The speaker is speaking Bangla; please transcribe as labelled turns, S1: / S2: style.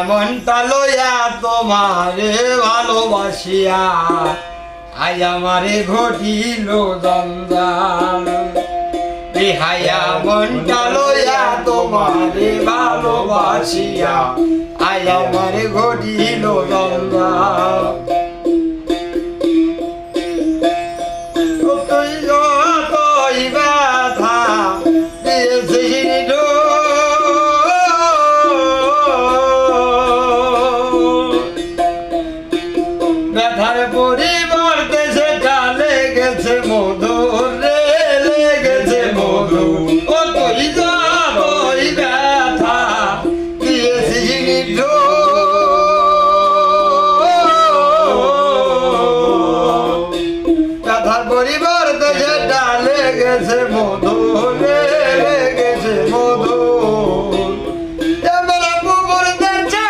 S1: মনটা লইয়া তোমারে ভালোবাসিয়া আই আমারে ঘটিল জঞ্জাল রেহাইয়া মনটা লইয়া তোমারে ভালোবাসিয়া আই আমারে ঘটিল জঞ্জাল ব্যথার পরিমাণ